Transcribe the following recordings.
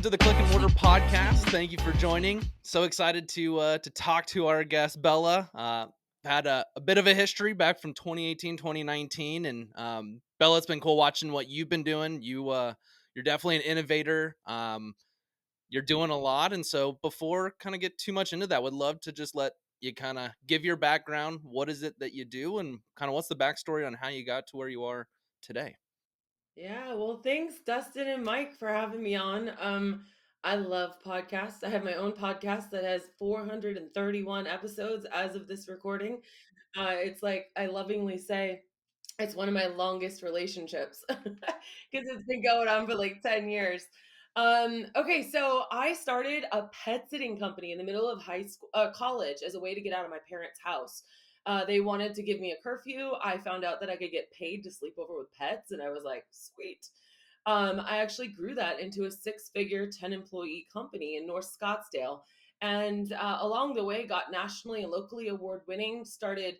welcome to the Click and Mortar podcast. Thank you for joining. So excited to talk to our guest Bella. Had a bit of a history back from 2018, 2019, and Bella, it's been cool watching what you've been doing. You're definitely an innovator. You're doing a lot, and so before kind of get too much into that, would love to just let you kind of give your background. What is it that you do, and kind of what's the backstory on how you got to where you are today? Yeah, well, thanks, Dustin and Mike, for having me on. I love podcasts. I have my own podcast that has 431 episodes as of this recording. It's like I lovingly say, it's one of my longest relationships because it's been going on for like 10 years. Okay, so I started a pet sitting company in the middle of high school, college as a way to get out of my parents' house. They wanted to give me a curfew. I found out that I could get paid to sleep over with pets, and I was like, sweet. I actually grew that into a six-figure, 10-employee company in North Scottsdale. And along the way, got nationally and locally award winning, started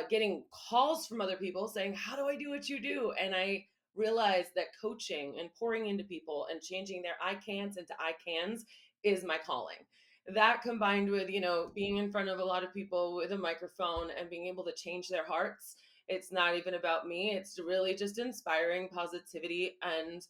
getting calls from other people saying, how do I do what you do? And I realized that coaching and pouring into people and changing their I can'ts into I cans is my calling. That combined with, being in front of a lot of people with a microphone and being able to change their hearts. It's not even about me. It's really just inspiring positivity and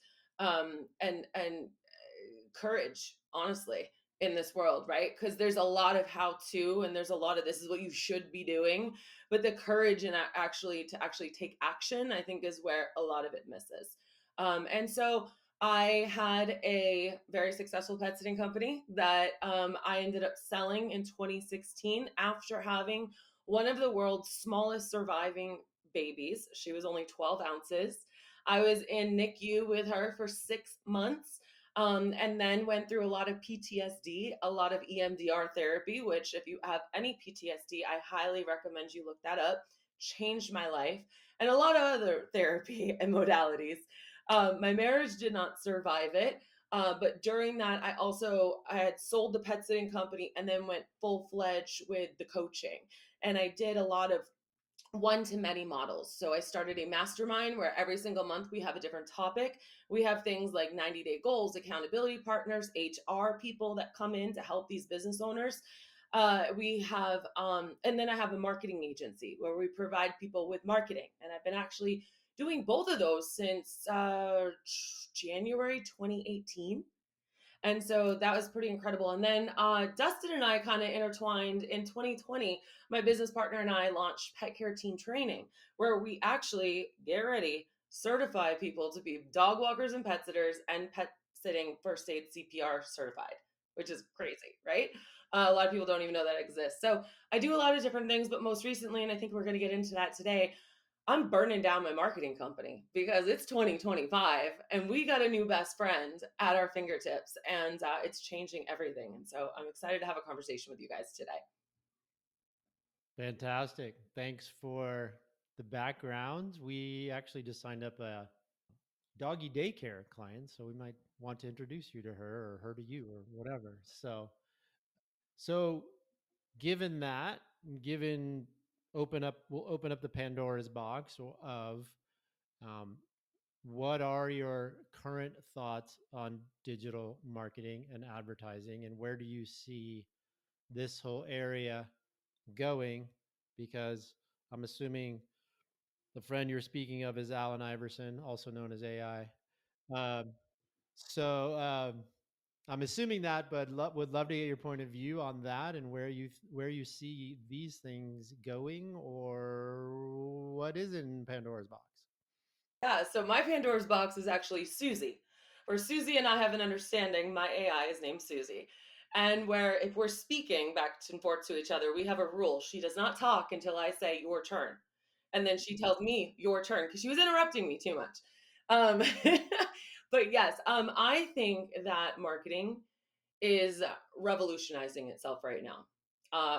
courage, honestly, in this world, right? Because there's a lot of how to, and there's a lot of this is what you should be doing, but the courage and actually to actually take action, I think, is where a lot of it misses. And so I had a very successful pet sitting company that I ended up selling in 2016 after having one of the world's smallest surviving babies. She was only 12 ounces. I was in NICU with her for 6 months. And then went through a lot of PTSD, a lot of EMDR therapy, which, if you have any PTSD, I highly recommend you look that up. Changed my life, and a lot of other therapy and modalities. My marriage did not survive it. But during that, I had sold the pet sitting company and then went full fledged with the coaching. And I did a lot of one to many models. So I started a mastermind where every single month we have a different topic. We have things like 90-day goals, accountability partners, HR people that come in to help these business owners. And then I have a marketing agency where we provide people with marketing. And I've been actually doing both of those since January 2018. And so that was pretty incredible. And then Dustin and I kind of intertwined in 2020. My business partner and I launched Pet Care Team Training, where we actually, get ready, certify people to be dog walkers and pet sitters and pet sitting first aid CPR certified, which is crazy, right? A lot of people don't even know that exists. So I do a lot of different things, but most recently, and I think we're going to get into that today, I'm burning down my marketing company because it's 2025 and we got a new best friend at our fingertips, and it's changing everything. And so I'm excited to have a conversation with you guys today. Fantastic. Thanks for the background. We actually just signed up a doggy daycare client, so we might want to introduce you to her or her to you or whatever. So given that, given we'll open up the Pandora's box of um, what are your current thoughts on digital marketing and advertising, and where do you see this whole area going? Because I'm assuming the friend you're speaking of is Alan Iverson, also known as AI. Um, so I'm assuming that, but would love to get your point of view on that and where you see these things going, or what is in Pandora's box. Yeah, so my Pandora's box is actually Susie. Where Susie and I have an understanding, my AI is named Susie. And where if we're speaking back and forth to each other, we have a rule. She does not talk until I say your turn. And then she tells me your turn because she was interrupting me too much. Um, but yes, I think that marketing is revolutionizing itself right now.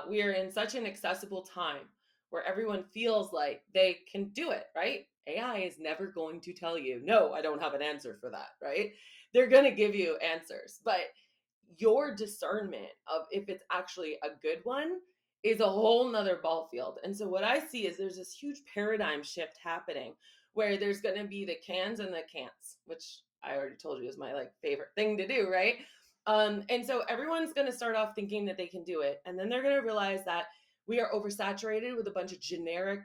We are in such an accessible time where everyone feels like they can do it, right? AI is never going to tell you, no, I don't have an answer for that, right? They're going to give you answers, but your discernment of if it's actually a good one is a whole nother ball field. And so what I see is there's this huge paradigm shift happening where there's going to be the cans and the can'ts, which I already told you is my like favorite thing to do, right? And so everyone's going to start off thinking that they can do it, and then they're going to realize that we are oversaturated with a bunch of generic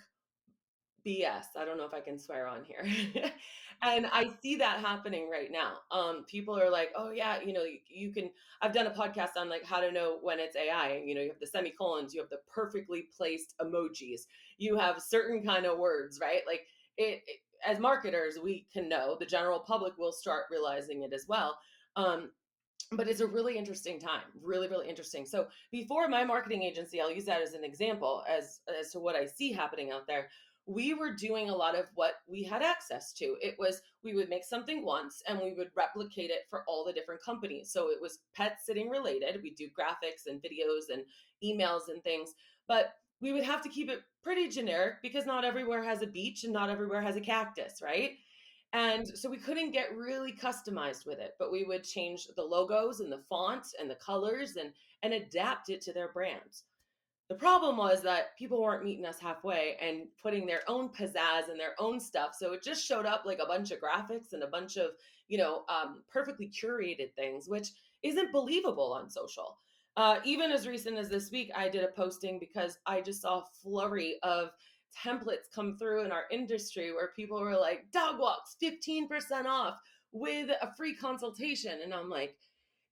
BS. I don't know if I can swear on here. And I see that happening right now. People are like, oh yeah, you can, I've done a podcast on like how to know when it's AI. And you have the semicolons, you have the perfectly placed emojis, you have certain kind of words, right? Like as marketers, we can know, the general public will start realizing it as well. Um, but it's a really interesting time, really really interesting. So before my marketing agency, I'll use that as an example as to what I see happening out there. We were doing a lot of what we had access to. It was, we would make something once and we would replicate it for all the different companies. So it was pet sitting related, we do graphics and videos and emails and things, but we would have to keep it pretty generic because not everywhere has a beach and not everywhere has a cactus, right? And so we couldn't get really customized with it, but we would change the logos and the fonts and the colors and adapt it to their brands. The problem was that people weren't meeting us halfway and putting their own pizzazz and their own stuff. So it just showed up like a bunch of graphics and a bunch of, perfectly curated things, which isn't believable on social. Even as recent as this week, I did a posting because I just saw a flurry of templates come through in our industry where people were like, dog walks 15% off with a free consultation. And I'm like,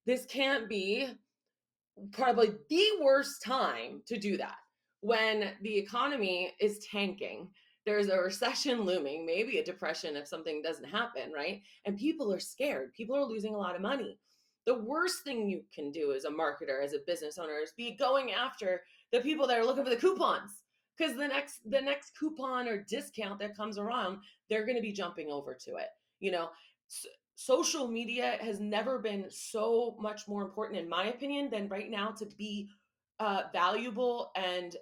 this can't be probably the worst time to do that when the economy is tanking. There's a recession looming, maybe a depression if something doesn't happen, right? And people are scared. People are losing a lot of money. The worst thing you can do as a marketer, as a business owner, is be going after the people that are looking for the coupons. Because the next coupon or discount that comes around, they're going to be jumping over to it. You know, social media has never been so much more important, in my opinion, than right now to be valuable and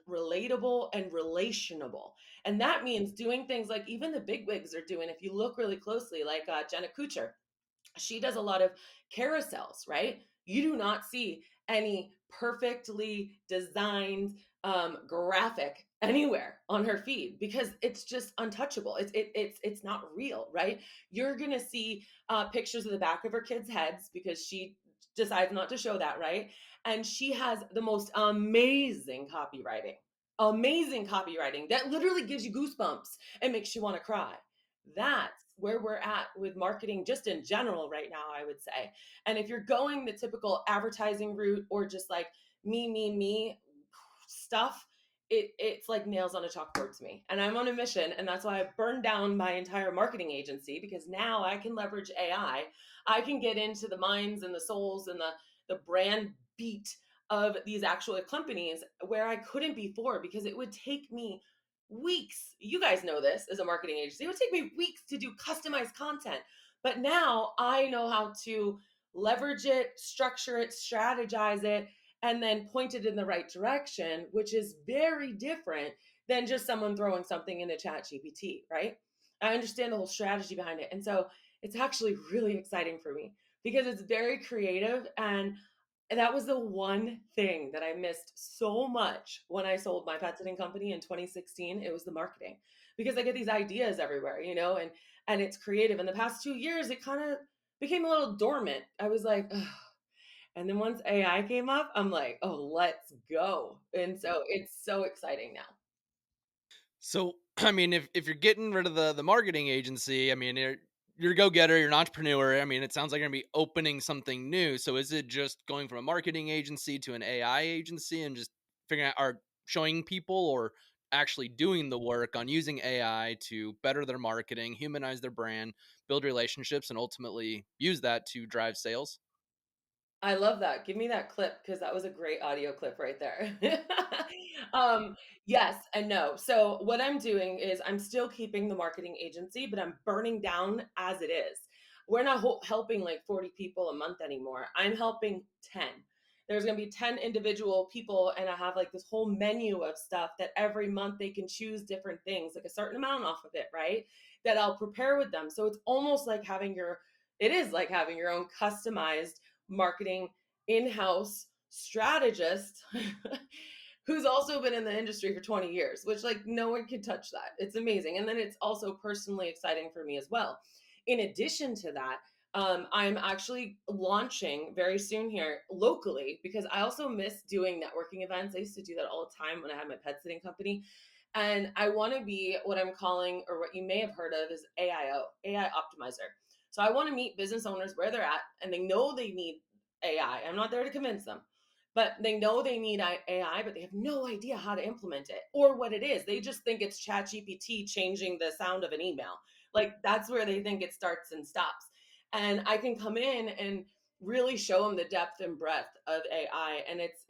relatable and relationable. And that means doing things like even the big wigs are doing. If you look really closely, like Jenna Kuchar, she does a lot of carousels, right? You do not see any perfectly designed graphic anywhere on her feed because it's just untouchable. It's not real, right? You're gonna see pictures of the back of her kids' heads because she decides not to show that, right? And she has the most amazing copywriting that literally gives you goosebumps and makes you want to cry. That's where we're at with marketing just in general right now, I would say. And if you're going the typical advertising route or just like me stuff, it's like nails on a chalkboard to me. And I'm on a mission, and that's why I burned down my entire marketing agency, because now I can leverage AI. I can get into the minds and the souls and the brand beat of these actual companies where I couldn't before, because it would take me weeks. You guys know this as a marketing agency. It would take me weeks to do customized content. But now I know how to leverage it, structure it, strategize it, and then point it in the right direction, which is very different than just someone throwing something in a chat GPT, right? I understand the whole strategy behind it. And so it's actually really exciting for me because it's very creative. And that was the one thing that I missed so much when I sold my pet sitting company in 2016. It was the marketing, because I get these ideas everywhere, and it's creative. In the past 2 years, it kind of became a little dormant. I was like, ugh. And then once AI came up, I'm like, oh, let's go. And so it's so exciting now. So, I mean, if you're getting rid of the marketing agency, I mean, you're a go-getter, you're an entrepreneur. I mean, it sounds like you're gonna be opening something new. So is it just going from a marketing agency to an AI agency and just figuring out, or showing people, or actually doing the work on using AI to better their marketing, humanize their brand, build relationships, and ultimately use that to drive sales? I love that. Give me that clip because that was a great audio clip right there. Yes and no. So what I'm doing is I'm still keeping the marketing agency, but I'm burning down as it is. We're not helping like 40 people a month anymore. I'm helping 10. There's going to be 10 individual people, and I have like this whole menu of stuff that every month they can choose different things, like a certain amount off of it, right? That I'll prepare with them. So it's almost like it is like having your own customized marketing in-house strategist who's also been in the industry for 20 years, which like no one can touch that. It's amazing. And then it's also personally exciting for me as well. In addition to that, I'm actually launching very soon here locally because I also miss doing networking events. I used to do that all the time when I had my pet sitting company. And I want to be what I'm calling, or what you may have heard of, is AIO, AI optimizer. So I want to meet business owners where they're at and they know they need AI. I'm not there to convince them, but they know they need AI, but they have no idea how to implement it or what it is. They just think it's ChatGPT changing the sound of an email. Like that's where they think it starts and stops. And I can come in and really show them the depth and breadth of AI. And it's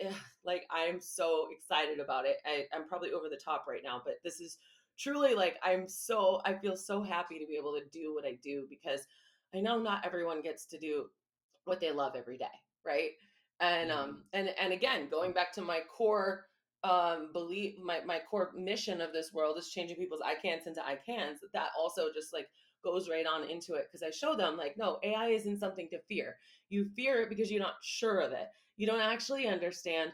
like, I'm so excited about it. I'm probably over the top right now, but this is truly like, I feel so happy to be able to do what I do because I know not everyone gets to do what they love every day, right? And Yeah. and again, going back to my core belief, my core mission of this world is changing people's I can'ts into I cans. That also just like goes right on into it because I show them like, no, AI isn't something to fear. You fear it because you're not sure of it. You don't actually understand.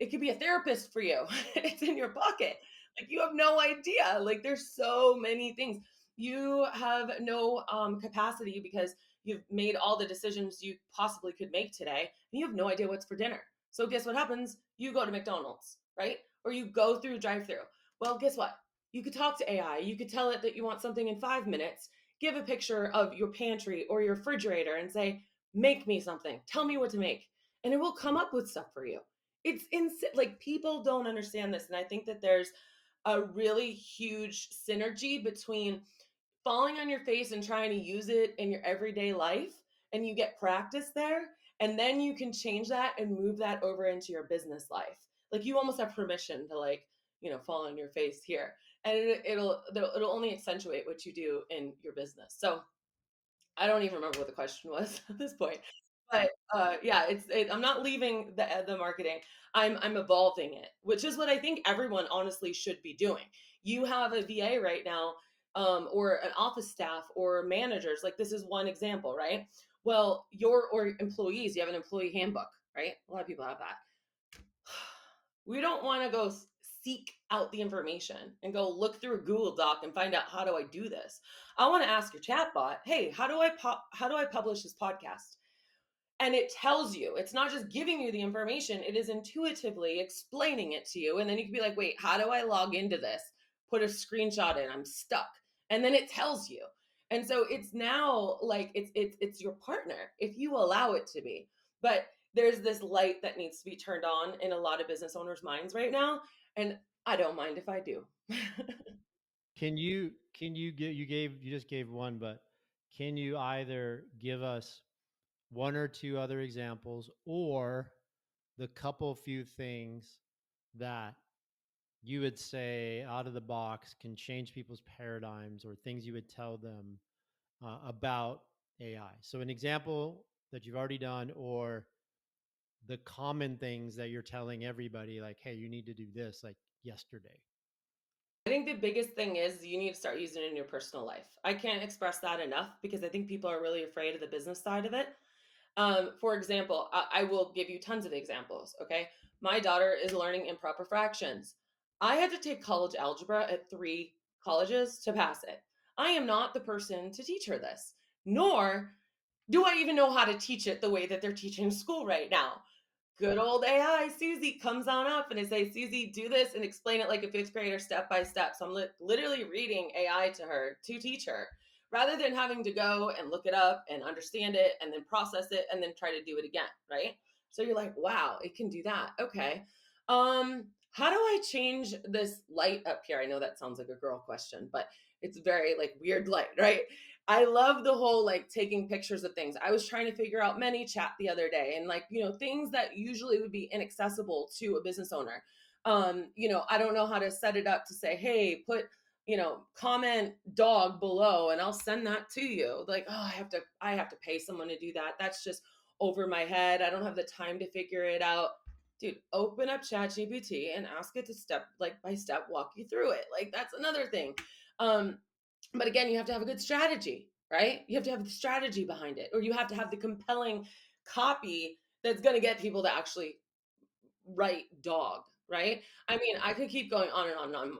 It could be a therapist for you. It's in your pocket. Like you have no idea. Like there's so many things. You have no capacity because you've made all the decisions you possibly could make today and you have no idea what's for dinner. So guess what happens? You go to McDonald's, right? Or you go through drive-through. Well, guess what? You could talk to AI. You could tell it that you want something in 5 minutes, give a picture of your pantry or your refrigerator and say, make me something. Tell me what to make. And it will come up with stuff for you. It's insane. Like people don't understand this. And I think that there's a really huge synergy between falling on your face and trying to use it in your everyday life and you get practice there and then you can change that and move that over into your business life. Like you almost have permission to like, fall on your face here and it'll only accentuate what you do in your business. So I don't even remember what the question was at this point. But yeah, I'm not leaving the marketing. I'm evolving it, which is what I think everyone honestly should be doing. You have a VA right now, or an office staff or managers. Like this is one example, right? Well, your or employees, you have an employee handbook, right? A lot of people have that. We don't want to go seek out the information and go look through a Google Doc and find out how do I do this. I want to ask your chatbot, hey, how do I publish this podcast? And it tells you. It's not just giving you the information, it is intuitively explaining it to you. And then you can be like, wait, how do I log into this? Put a screenshot in, I'm stuck. And then it tells you. And so it's now like it's your partner if you allow it to be. But there's this light that needs to be turned on in a lot of business owners' minds right now. And I don't mind if I do. You just gave one, but can you either give us one or two other examples or the couple few things that you would say out of the box can change people's paradigms or things you would tell them about AI? So an example that you've already done or the common things that you're telling everybody like, hey, you need to do this like yesterday. I think the biggest thing is you need to start using it in your personal life. I can't express that enough because I think people are really afraid of the business side of it. For example, I will give you tons of examples. Okay. My daughter is learning improper fractions. I had to take college algebra at 3 colleges to pass it. I am not the person to teach her this, nor do I even know how to teach it the way that they're teaching school right now. Good old AI Susie comes on up and I say, Susie, do this and explain it like a fifth grader step by step. So I'm literally reading AI to her to teach her rather than having to go and look it up and understand it and then process it and then try to do it again. Right. So you're like, wow, it can do that. Okay. How do I change this light up here? I know that sounds like a girl question, but it's very like weird light, right? I love the whole like taking pictures of things. I was trying to figure out ManyChat the other day and like, things that usually would be inaccessible to a business owner. I don't know how to set it up to say, hey, put, comment dog below and I'll send that to you. Like, oh, I have to pay someone to do that. That's just over my head. I don't have the time to figure it out. Dude, open up ChatGPT and ask it to step like by step walk you through it. Like that's another thing. Um, but again, you have to have a good strategy, right? You have to have the strategy behind it, or you have to have the compelling copy that's going to get people to actually write dog. right? I mean, I could keep going on and on and on.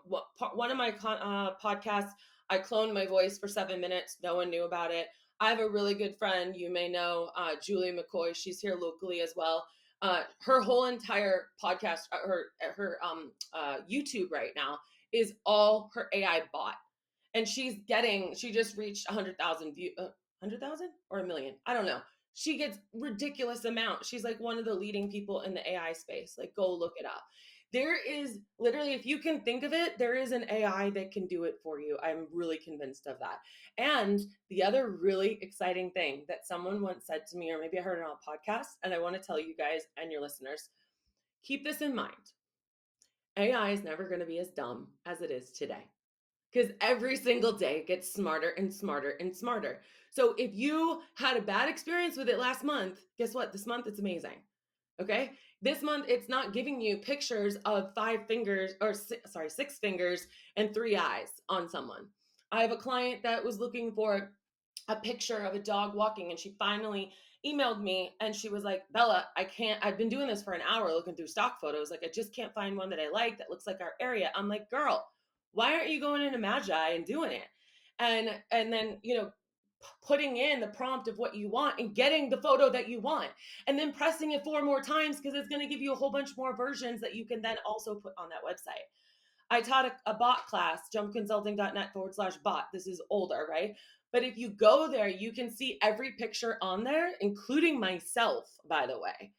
One of my podcasts, I cloned my voice for 7 minutes. No one knew about it. I have a really good friend, you may know, Julie McCoy. She's here locally as well. Her whole entire podcast, her YouTube right now is all her AI bot, and she just reached 100,000 view, 100,000 or a million, I don't know. She gets ridiculous amount. She's like one of the leading people in the AI space. Like, go look it up. There is literally, if you can think of it, there is an AI that can do it for you. I'm really convinced of that. And the other really exciting thing that someone once said to me, or maybe I heard it on a podcast, and I want to tell you guys and your listeners, keep this in mind. AI is never going to be as dumb as it is today, because every single day it gets smarter and smarter and smarter. So if you had a bad experience with it last month, guess what? This month it's amazing. Okay. This month it's not giving you pictures of 5 fingers, or sorry, 6 fingers and 3 eyes on someone. I have a client that was looking for a picture of a dog walking, and she finally emailed me and she was like, Bella, I've been doing this for an hour looking through stock photos. Like, I just can't find one that I like that looks like our area. I'm like, girl, why aren't you going into Magi and doing it? And then, putting in the prompt of what you want and getting the photo that you want, and then pressing it 4 more times, because it's going to give you a whole bunch more versions that you can then also put on that website. I taught a bot class, jumpconsulting.net/bot. This is older, right? But if you go there, you can see every picture on there, including myself, by the way.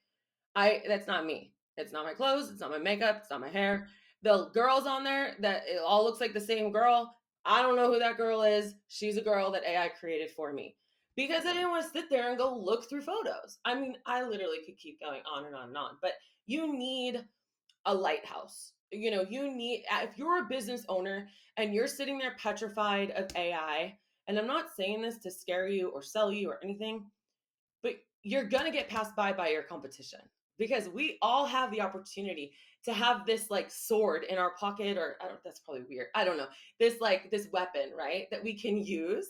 That's not me. It's not my clothes. It's not my makeup. It's not my hair. The girls on there, that it all looks like the same girl. I don't know who that girl is. She's a girl that AI created for me, because I didn't want to sit there and go look through photos. I mean, I literally could keep going on and on and on, but you need a lighthouse. If you're a business owner and you're sitting there petrified of AI, and I'm not saying this to scare you or sell you or anything, but you're going to get passed by your competition, because we all have the opportunity to have this like sword in our pocket, or I don't, that's probably weird. I don't know. This weapon, right? That we can use.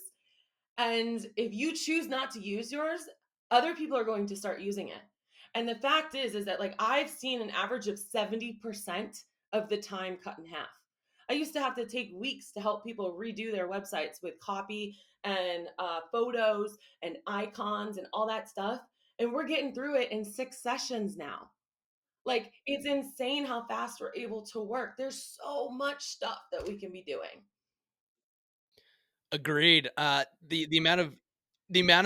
And if you choose not to use yours, other people are going to start using it. And the fact is that, like, I've seen an average of 70% of the time cut in half. I used to have to take weeks to help people redo their websites with copy and photos and icons and all that stuff. And we're getting through it in 6 sessions now. Like, it's insane how fast we're able to work. There's so much stuff that we can be doing. Agreed. The amount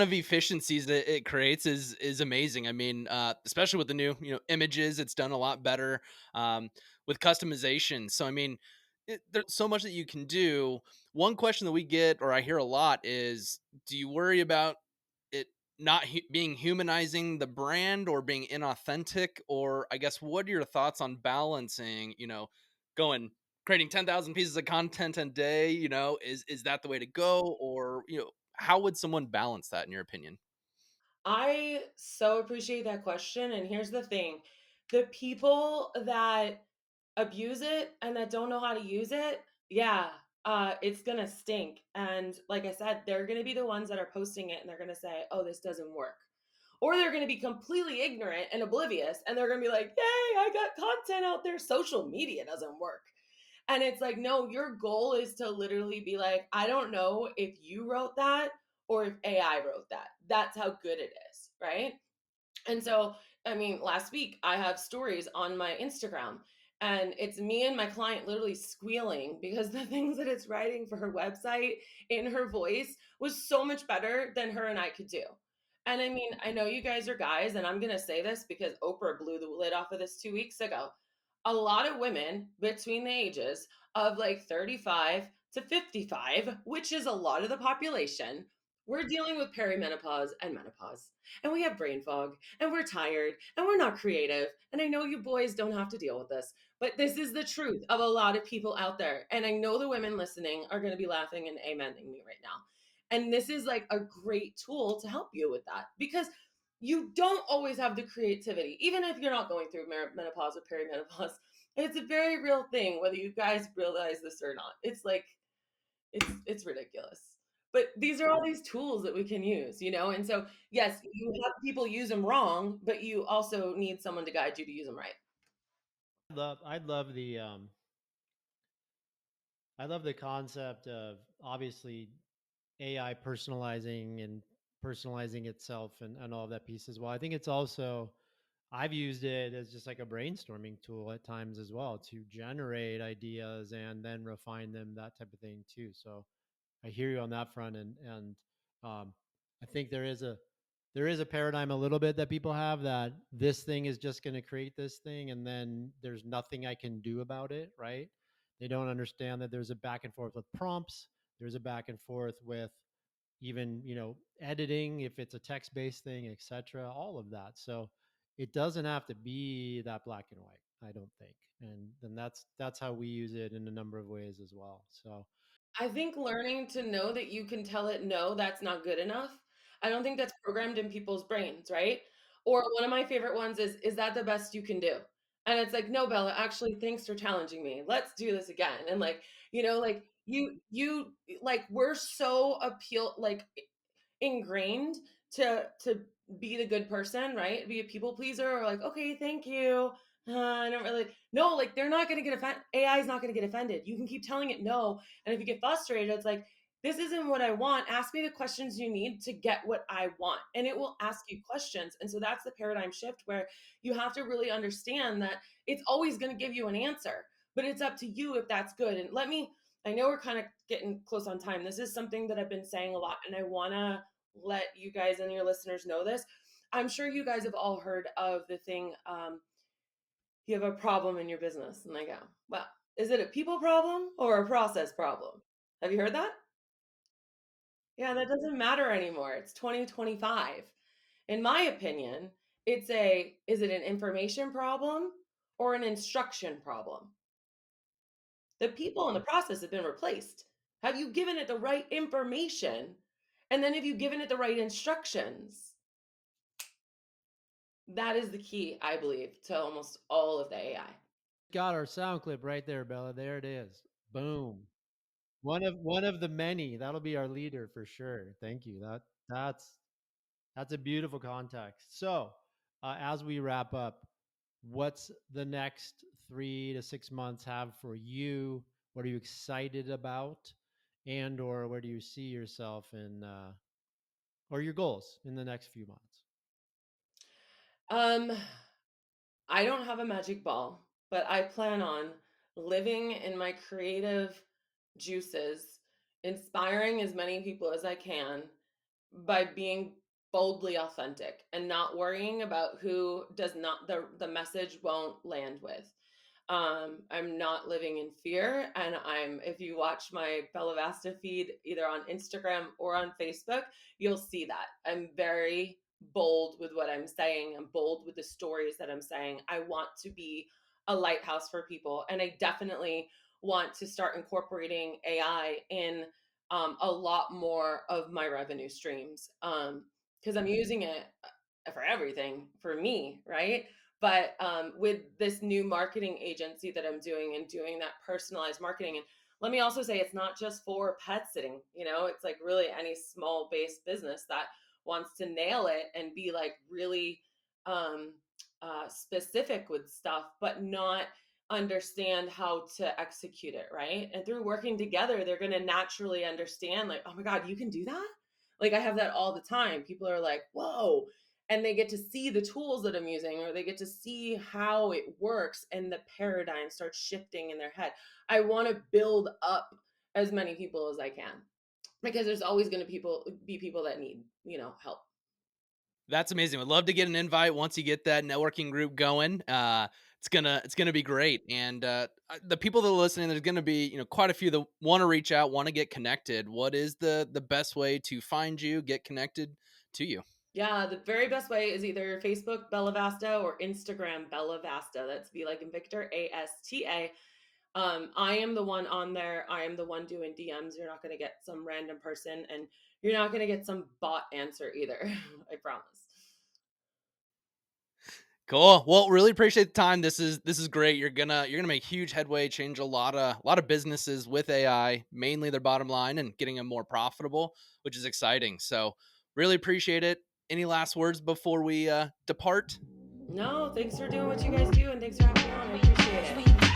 of efficiencies that it creates is amazing. I mean, especially with the new images, it's done a lot better with customization. So I mean, there's so much that you can do. One question that we get, or I hear a lot, is, do you worry about it not being humanizing the brand or being inauthentic? Or I guess, what are your thoughts on balancing? Going creating 10,000 pieces of content a day, is that the way to go? Or, how would someone balance that in your opinion? I so appreciate that question. And here's the thing: the people that abuse it and that don't know how to use it, yeah, it's gonna stink. And like I said, they're gonna be the ones that are posting it and they're gonna say, oh, this doesn't work. Or they're gonna be completely ignorant and oblivious, and they're gonna be like, yay, I got content out there. Social media doesn't work. And it's like, no, your goal is to literally be like, I don't know if you wrote that or if AI wrote that. That's how good it is, right? And so, I mean, last week I have stories on my Instagram, and it's me and my client literally squealing because the things that it's writing for her website in her voice was so much better than her and I could do. And I mean, I know you guys are guys, and I'm going to say this because Oprah blew the lid off of this 2 weeks ago. A lot of women between the ages of like 35 to 55, which is a lot of the population, we're dealing with perimenopause and menopause, and we have brain fog, and we're tired, and we're not creative. And I know you boys don't have to deal with this, but this is the truth of a lot of people out there. And I know the women listening are going to be laughing and amening me right now. And this is like a great tool to help you with that, because you don't always have the creativity, even if you're not going through menopause or perimenopause. It's a very real thing, whether you guys realize this or not. It's like, it's ridiculous. But these are all these tools that we can use, And so, yes, you have people use them wrong, but you also need someone to guide you to use them right. I love the I love the concept of obviously AI personalizing itself and all that piece as well. I think it's also I've used it as just like a brainstorming tool at times as well to generate ideas and then refine them, that type of thing too. So I hear you on that front, and I think there is a paradigm a little bit that people have that this thing is just going to create this thing, and then there's nothing I can do about it, right? They don't understand that there's a back and forth with prompts. There's a back and forth with even editing if it's a text based thing, etc. All of that. So it doesn't have to be that black and white, I don't think, and then that's how we use it in a number of ways as well. So I think learning to know that you can tell it no, that's not good enough. I don't think that's programmed in people's brains, right? Or one of my favorite ones is that the best you can do? And it's like, no, Bella, actually, thanks for challenging me. Let's do this again. And like, like you like we're so like ingrained to be the good person, right? Be a people pleaser or like, okay, thank you. I don't really no, like they're not gonna get offended. AI is not gonna get offended. You can keep telling it no. And if you get frustrated, it's like, this isn't what I want. Ask me the questions you need to get what I want. And it will ask you questions. And so that's the paradigm shift where you have to really understand that it's always going to give you an answer, but it's up to you if that's good. And I know we're kind of getting close on time. This is something that I've been saying a lot, and I want to let you guys and your listeners know this. I'm sure you guys have all heard of the thing, you have a problem in your business. And I go, well, is it a people problem or a process problem? Have you heard that? Yeah, that doesn't matter anymore. It's 2025. In my opinion, is it an information problem or an instruction problem? The people in the process have been replaced. Have you given it the right information? And then have you given it the right instructions? That is the key, I believe, to almost all of the AI. got our sound clip right there, Bella. There it is. Boom. One of the many. That'll be our leader for sure. Thank you. That's a beautiful context. So, as we wrap up, what's the next 3 to 6 months have for you? What are you excited about, and or where do you see yourself in, or your goals in the next few months? Um, I don't have a magic ball, but I plan on living in my creative juices, inspiring as many people as I can by being boldly authentic and not worrying about who does not the message won't land with. I'm not living in fear. And if you watch my Bella Vasta feed, either on Instagram or on Facebook, you'll see that. I'm very bold with what I'm saying. I'm bold with the stories that I'm saying. I want to be a lighthouse for people. And I definitely want to start incorporating AI in a lot more of my revenue streams. Because I'm using it for everything for me, right? But with this new marketing agency that I'm doing and doing that personalized marketing, and let me also say it's not just for pet sitting, it's like really any small based business that wants to nail it and be like really um, specific with stuff, but not understand how to execute it, right? And through working together, they're going to naturally understand, like, oh my God, you can do that. Like I have that all the time. People are like, whoa, and they get to see the tools that I'm using, or they get to see how it works, and the paradigm starts shifting in their head. I want to build up as many people as I can, because there's always going to be people that need, help. That's amazing. Would love to get an invite once you get that networking group going. It's gonna be great. And the people that are listening, there's gonna be quite a few that want to reach out, want to get connected. What is the best way to find you, get connected to you? Yeah, the very best way is either Facebook Bella Vasta or Instagram Bella Vasta. That's be like in Victor, ASTA. I am the one on there. I am the one doing DMs. You're not going to get some random person, and you're not going to get some bot answer either. I promise. Cool. Well, really appreciate the time. This is great. You're gonna make huge headway, change a lot of businesses with AI, mainly their bottom line and getting them more profitable, which is exciting. So really appreciate it. Any last words before we depart? No, thanks for doing what you guys do, and thanks for having me on. I appreciate it.